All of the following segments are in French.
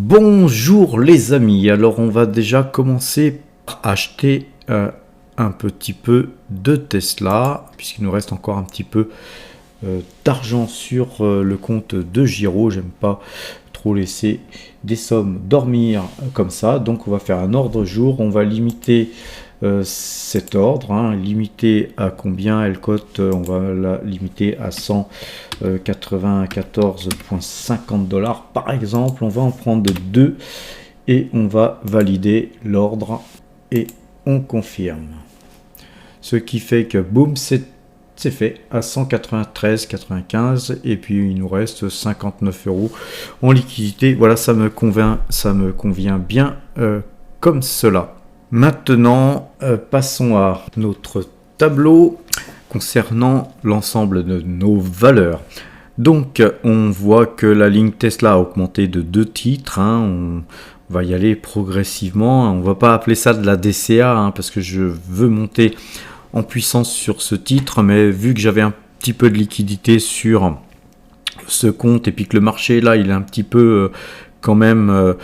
Bonjour les amis, alors on va déjà commencer par acheter un petit peu de Tesla, puisqu'il nous reste encore un petit peu d'argent sur le compte de Giro. J'aime pas trop laisser des sommes dormir comme ça, donc on va faire un ordre jour, on va limiter cet ordre, limité à combien elle cote, on va la limiter à 194,50 $ par exemple. On va en prendre deux et on va valider l'ordre et on confirme, ce qui fait que boum, c'est fait à 193,95 et puis il nous reste 59 € en liquidité. Voilà, ça me convient bien comme cela. Maintenant, passons à notre tableau concernant l'ensemble de nos valeurs. Donc, on voit que la ligne Tesla a augmenté de 2 titres. On va y aller progressivement. On ne va pas appeler ça de la DCA parce que je veux monter en puissance sur ce titre. Mais vu que j'avais un petit peu de liquidité sur ce compte et puis que le marché là, il est un petit peu quand même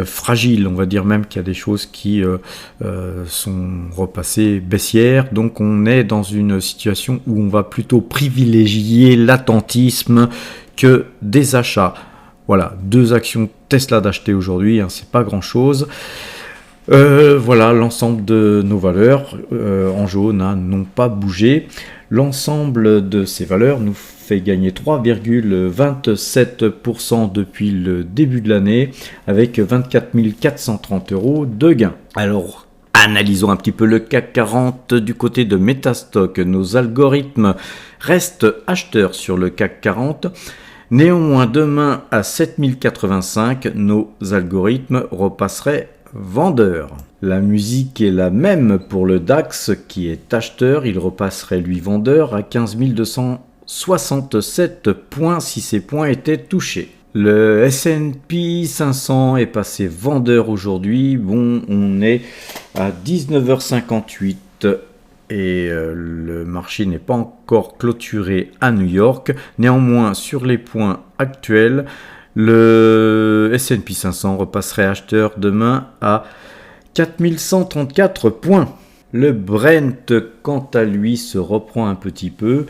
fragile, on va dire même qu'il y a des choses qui sont repassées baissières, donc on est dans une situation où on va plutôt privilégier l'attentisme que des achats. Voilà, 2 actions Tesla d'acheter aujourd'hui, c'est pas grand chose. Voilà, l'ensemble de nos valeurs en jaune n'ont pas bougé. L'ensemble de ces valeurs nous fait gagner 3,27% depuis le début de l'année, avec 24 430 € de gains. Alors, analysons un petit peu le CAC 40 du côté de Metastock. Nos algorithmes restent acheteurs sur le CAC 40. Néanmoins, demain à 7085, nos algorithmes repasseraient vendeurs. La musique est la même pour le DAX qui est acheteur, il repasserait lui vendeur à 15 267 points si ces points étaient touchés. Le S&P 500 est passé vendeur aujourd'hui. Bon, on est à 19h58 et le marché n'est pas encore clôturé à New York. Néanmoins, sur les points actuels, le S&P 500 repasserait acheteur demain à 4134 points. Le Brent, quant à lui, se reprend un petit peu.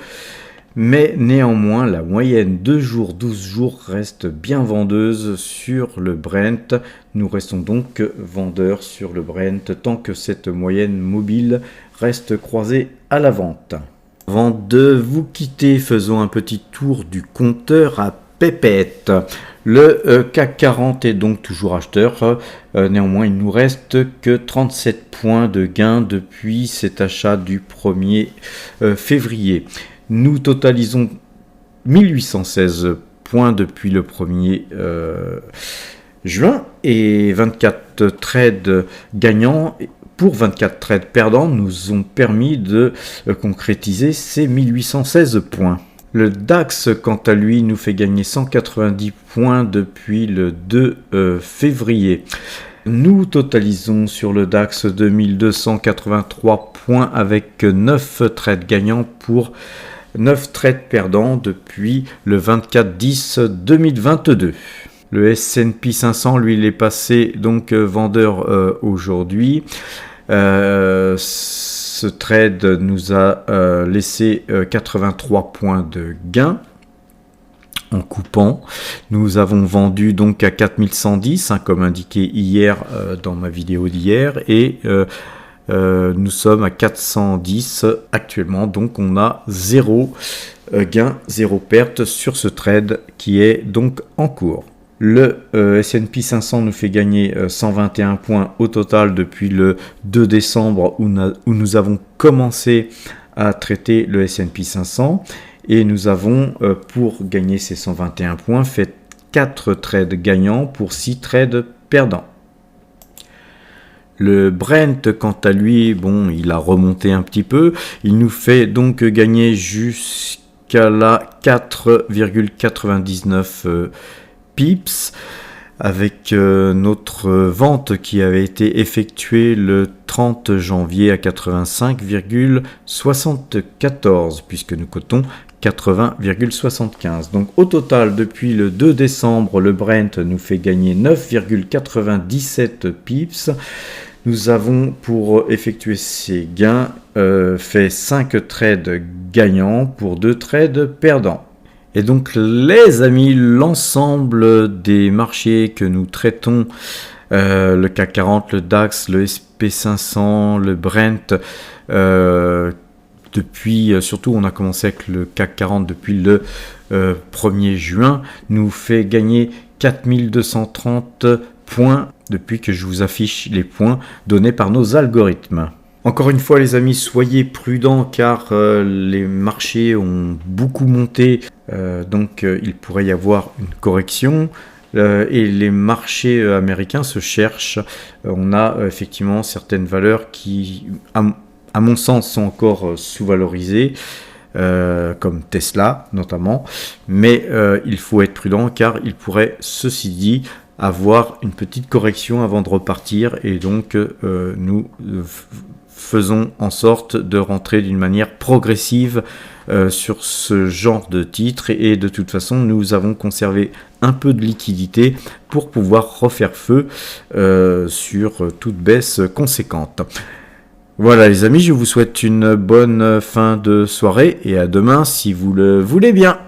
Mais néanmoins, la moyenne 2 jours, 12 jours reste bien vendeuse sur le Brent. Nous restons donc vendeurs sur le Brent tant que cette moyenne mobile reste croisée à la vente. Avant de vous quitter, faisons un petit tour du compteur à pépette. Le CAC 40 est donc toujours acheteur. Néanmoins, il nous reste que 37 points de gain depuis cet achat du 1er février. Nous totalisons 1816 points depuis le 1er juin et 24 trades gagnants pour 24 trades perdants nous ont permis de concrétiser ces 1816 points. Le DAX, quant à lui, nous fait gagner 190 points depuis le 2 février. Nous totalisons sur le DAX 2283 points avec 9 trades gagnants pour 9 trades perdants depuis le 24/10/2022. Le S&P 500, lui, il est passé donc vendeur aujourd'hui. Ce trade nous a laissé 83 points de gain en coupant. Nous avons vendu donc à 4110 comme indiqué hier dans ma vidéo d'hier et nous sommes à 410 actuellement, donc on a 0 gain, 0 perte sur ce trade qui est donc en cours. Le S&P 500 nous fait gagner 121 points au total depuis le 2 décembre où nous avons commencé à traiter le S&P 500 et nous avons pour gagner ces 121 points fait 4 trades gagnants pour 6 trades perdants. Le Brent, quant à lui, bon, il a remonté un petit peu. Il nous fait donc gagner jusqu'à la 4,99 pips avec notre vente qui avait été effectuée le 30 janvier à 85,74 puisque nous cotons 80,75. Donc au total, depuis le 2 décembre, le Brent nous fait gagner 9,97 pips. Nous avons, pour effectuer ces gains, fait 5 trades gagnants pour 2 trades perdants. Et donc les amis, l'ensemble des marchés que nous traitons, le CAC 40, le DAX, le SP500, le Brent, depuis, surtout on a commencé avec le CAC 40 depuis le 1er juin, nous fait gagner 4230 points depuis que je vous affiche les points donnés par nos algorithmes. Encore une fois les amis, soyez prudents car les marchés ont beaucoup monté, donc il pourrait y avoir une correction. Et les marchés américains se cherchent. On a effectivement certaines valeurs qui, à mon sens, sont encore sous-valorisées, comme Tesla notamment. Mais il faut être prudent car il pourrait, ceci dit, avoir une petite correction avant de repartir. Et donc, nous faisons en sorte de rentrer d'une manière progressive sur ce genre de titre, et de toute façon nous avons conservé un peu de liquidité pour pouvoir refaire feu sur toute baisse conséquente. Voilà les amis, je vous souhaite une bonne fin de soirée et à demain si vous le voulez bien.